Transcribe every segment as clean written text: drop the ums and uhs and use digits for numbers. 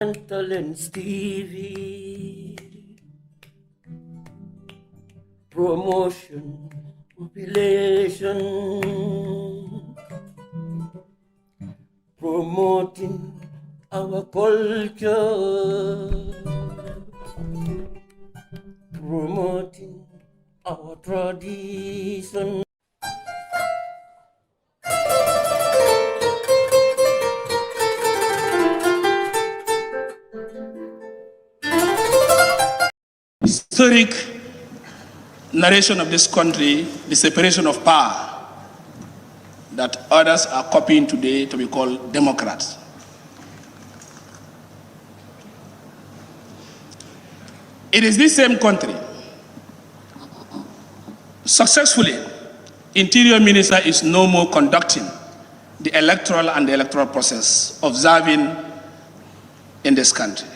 Talents TV, promotion, population, promoting our culture, promoting our tradition. Historic narration of this country, the separation of power that others are copying today to be called Democrats. It is this same country, successfully, Interior Minister is no more conducting the electoral process observing in this country,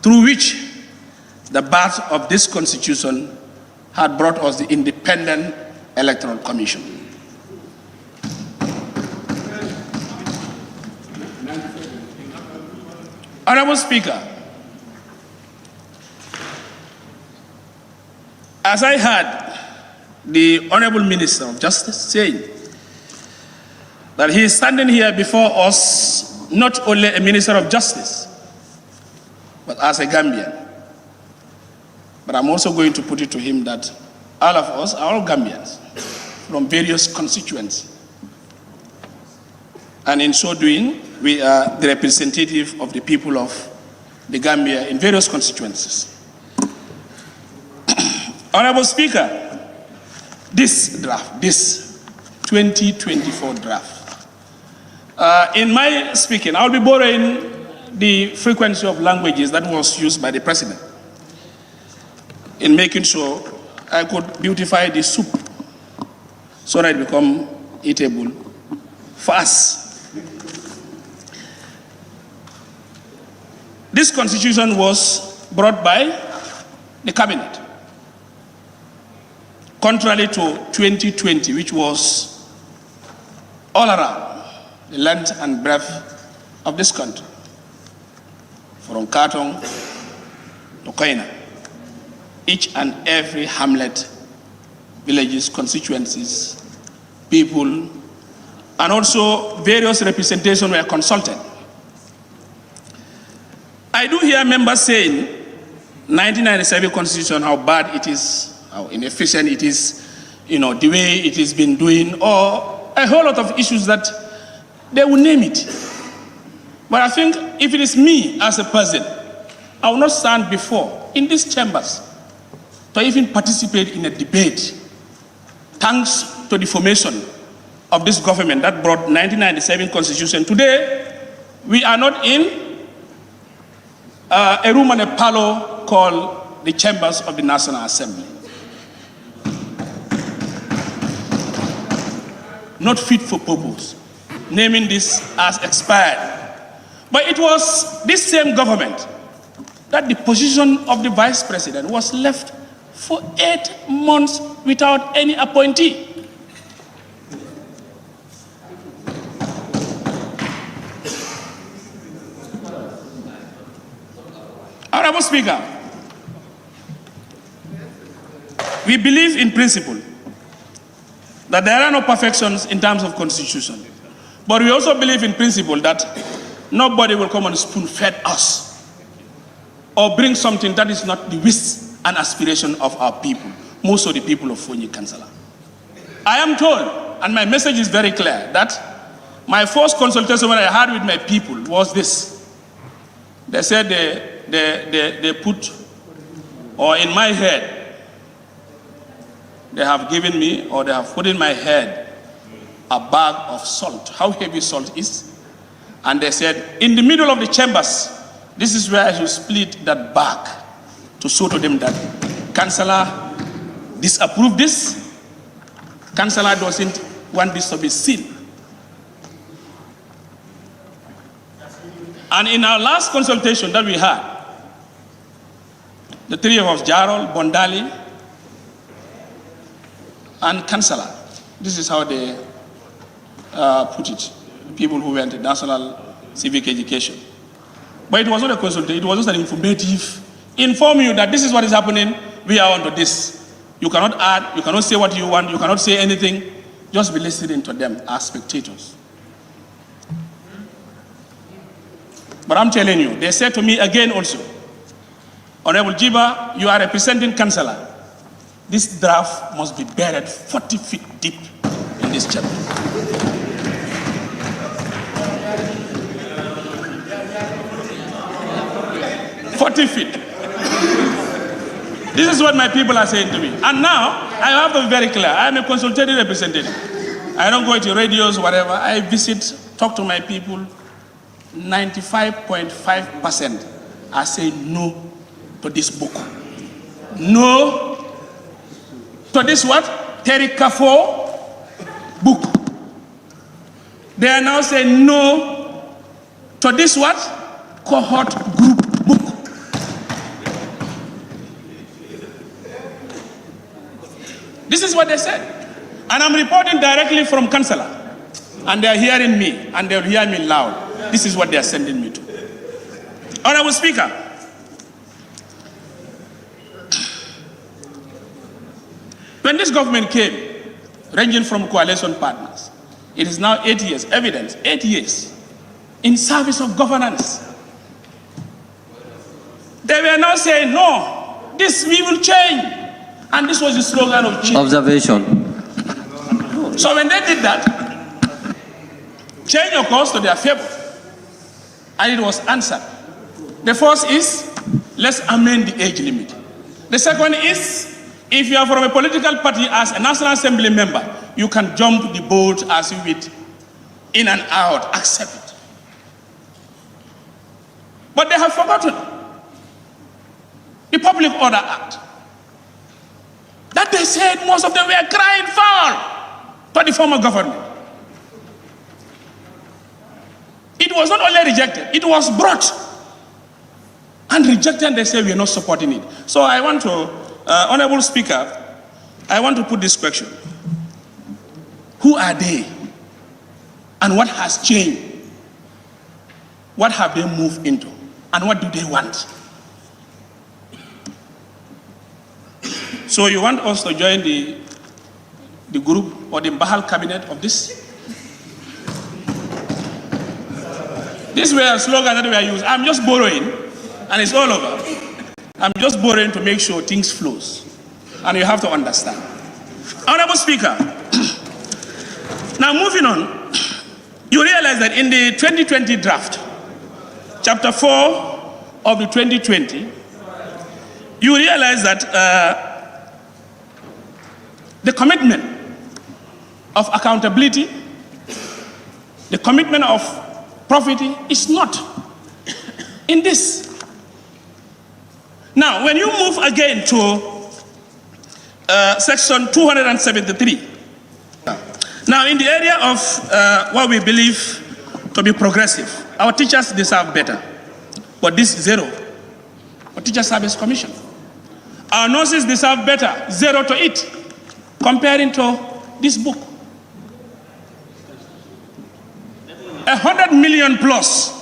through which the birth of this constitution had brought us the Independent Electoral Commission. Honorable Speaker, as I heard the Honorable Minister of Justice saying that he is standing here before us not only a Minister of Justice, but as a Gambian. But I'm also going to put it to him that all of us are all Gambians from various constituencies. And in so doing, we are the representative of the people of the Gambia in various constituencies. Honorable Speaker, this draft, this 2024 draft, in my speaking, I'll be borrowing the frequency of languages that was used by the President in making sure I could beautify the soup so that it become eatable fast. This constitution was brought by the cabinet, contrary to 2020, which was all around the length and breadth of this country, from Katong to Koina. Each and every hamlet, villages, constituencies, people, and also various representations were consulted. I do hear members saying 1997 constitution, how bad it is, how inefficient it is, the way it has been doing, or a whole lot of issues that they will name it. But I think if it is me as a person, I will not stand before in these chambers to even participate in a debate, thanks to the formation of this government that brought 1997 constitution. Today, we are not in a room and a parlor called the chambers of the National Assembly. Not fit for purpose, naming this as expired. But it was this same government that the position of the Vice President was left for 8 months without any appointee. Honorable Speaker, we believe in principle that there are no perfections in terms of constitution, but we also believe in principle that nobody will come and spoon-feed us or bring something that is not the wish and aspiration of our people, most of the people of Fonyi Kansala. I am told, and my message is very clear, that my first consultation when I had with my people was this. They said they put, or in my head, they have given me, or they have put in my head, a bag of salt, how heavy salt is. And they said, in the middle of the chambers, this is where I should split that bag, to show to them that Councillor disapproved this, Councillor doesn't want this to be seen. And in our last consultation that we had, the three of us, Jarol, Bondali, and Councillor, this is how they put it, people who went to national civic education. But it was not a consultation, it was just an informative, inform you that this is what is happening, we are onto this. You cannot add, you cannot say what you want, you cannot say anything, just be listening to them as spectators. But I'm telling you, they said to me again also, Honorable Gibba, you are representing Councillor. This draft must be buried 40 feet deep in this chapter. $40 feet. This is what my people are saying to me. And now, I have to be very clear. I am a consultative representative. I don't go to radios, whatever. I visit, talk to my people. 95.5% are saying no to this book. No to this what? Terri Kafo book. They are now saying no to this what? Cohort group book. This is what they said. And I'm reporting directly from Councillor. And they are hearing me, and they'll hear me loud. This is what they are sending me to. Honorable Speaker, when this government came, ranging from coalition partners, it is now 8 years, evidence, 8 years, in service of governance. They were now saying, no, this we will change. And this was the slogan of change. Observation. So when they did that, change occurs to their favor. And it was answered. The first is, let's amend the age limit. The second is, if you are from a political party as a National Assembly member, you can jump the boat as you wish, in and out, accept it. But they have forgotten the Public Order Act. That they said most of them were crying foul to the former government. It was not only rejected, it was brought and rejected, and they say we are not supporting it. So I want to, Honorable Speaker, I want to put this question. Who are they? And what has changed? What have they moved into? And what do they want? So you want us to join the group or the Bahal cabinet of this? This were a slogan that we are using. I'm just borrowing, and it's all over. I'm just borrowing to make sure things flows. And you have to understand. Honorable Speaker, now moving on, you realize that in the 2020 draft, chapter 4 of the 2020, you realize that the commitment of accountability, the commitment of profit is not in this. Now, when you move again to section 273, now in the area of what we believe to be progressive, our teachers deserve better, but this is zero. Our Teacher Service Commission. Our nurses deserve better, 0 to it, comparing to this book. 100 million plus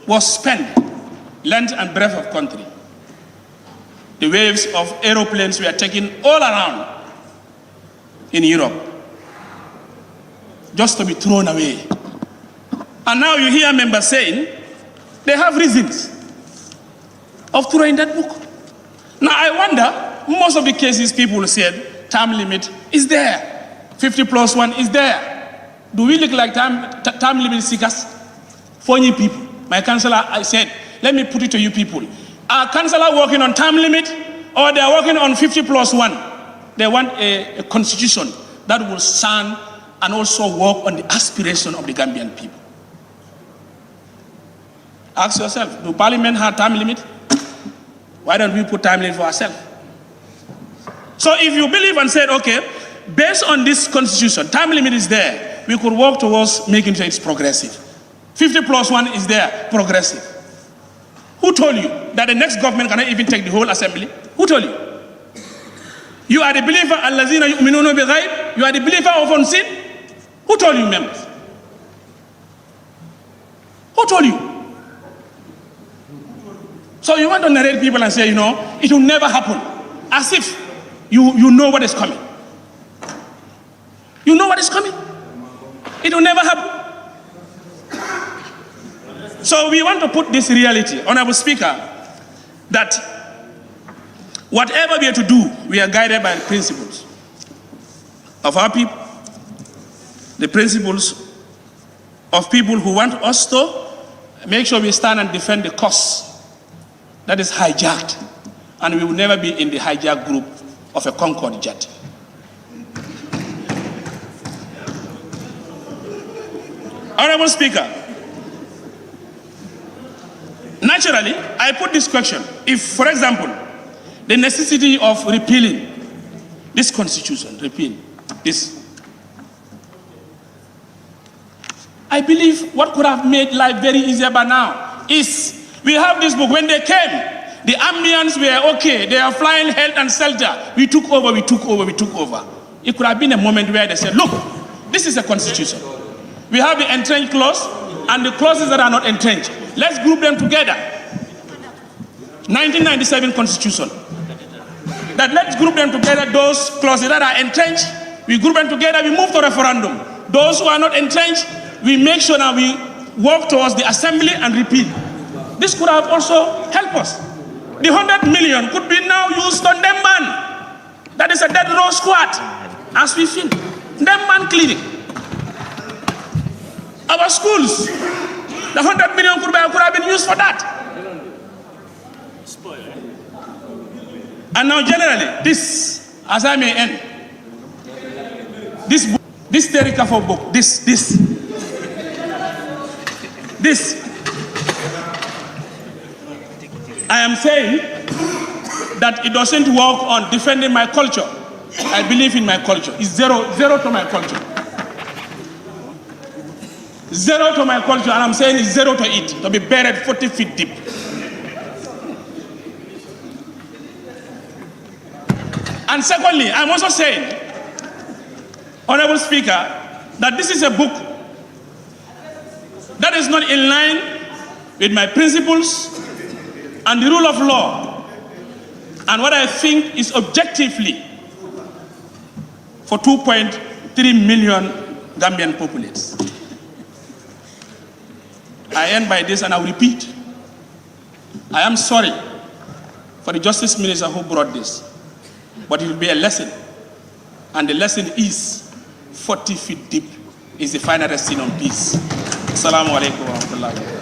was spent, length and breadth of country. The waves of aeroplanes were taken all around in Europe, just to be thrown away. And now you hear members saying they have reasons of throwing that book. Now I wonder, most of the cases people said term limit is there, 50+1 is there. Do we look like term limit seekers? Funny people. My councillor, I said, let me put it to you people. Are councillor working on term limit, or they are working on 50+1? They want a constitution that will stand and also work on the aspiration of the Gambian people. Ask yourself, do Parliament have time limit? Why don't we put time limit for ourselves? So if you believe and said, okay, based on this constitution, time limit is there, we could work towards making sure it's progressive. 50+1 is there, progressive. Who told you that the next government cannot even take the whole assembly? Who told you? You are the believer, allazina yu'minuna bighayb. You are the believer of unseen. Who told you, members? Who told you? So you want to narrate people and say, you know, it will never happen. As if you know what is coming. You know what is coming. It will never happen. So we want to put this reality, Honorable Speaker, that whatever we are to do, we are guided by the principles of our people, the principles of people who want us to make sure we stand and defend the cause that is hijacked, and we will never be in the hijacked group of a Concorde jet. Honorable Speaker, naturally, I put this question. If, for example, the necessity of repealing this constitution, repeal this, I believe what could have made life very easier by now is we have this book. When they came, the ambience were okay. They are flying health and shelter. We took over. It could have been a moment where they said, look, this is a constitution. We have the entrenched clause and the clauses that are not entrenched. Let's group them together. 1997 constitution. That let's group them together, those clauses that are entrenched, we group them together, we move to referendum. Those who are not entrenched, we make sure that we work towards the assembly and repeal. This could have also helped us. The 100 million could be now used on Demban. That is a dead row squad, as we feel. Demban clinic. Our schools, the 100 million could have been used for that. And now generally, this, as I may end, this book, this Terri Kafo book, this, I am saying that it doesn't work on defending my culture. I believe in my culture. It's zero to my culture. Zero to my culture, and I'm saying it's zero to it, to be buried 40 feet deep. And secondly, I'm also saying, Honorable Speaker, that this is a book that is not in line with my principles and the rule of law, and what I think is objectively for 2.3 million Gambian populates. I end by this, and I will repeat. I am sorry for the Justice Minister who brought this, but it will be a lesson. And the lesson is 40 feet deep is the final resting on peace. Assalamu alaikum wa rahmatullahi.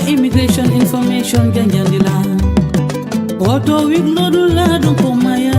Immigration information janjandila Auto wig lodula don't come my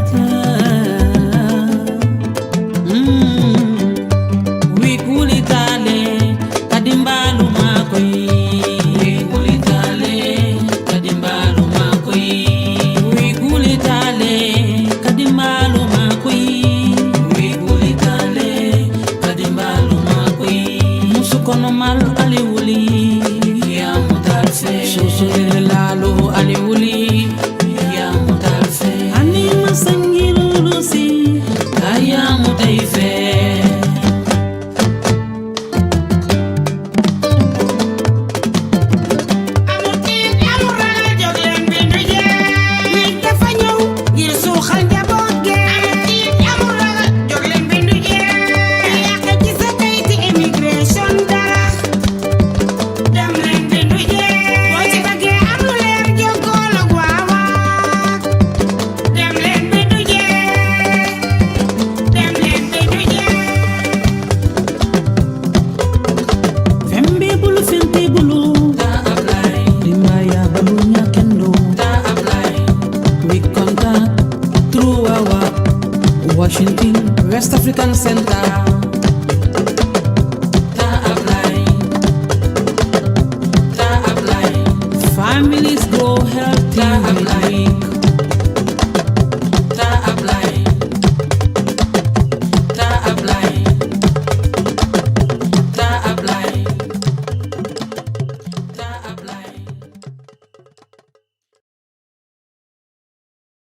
Chintin, West African Center. Ta apply. Families grow healthy.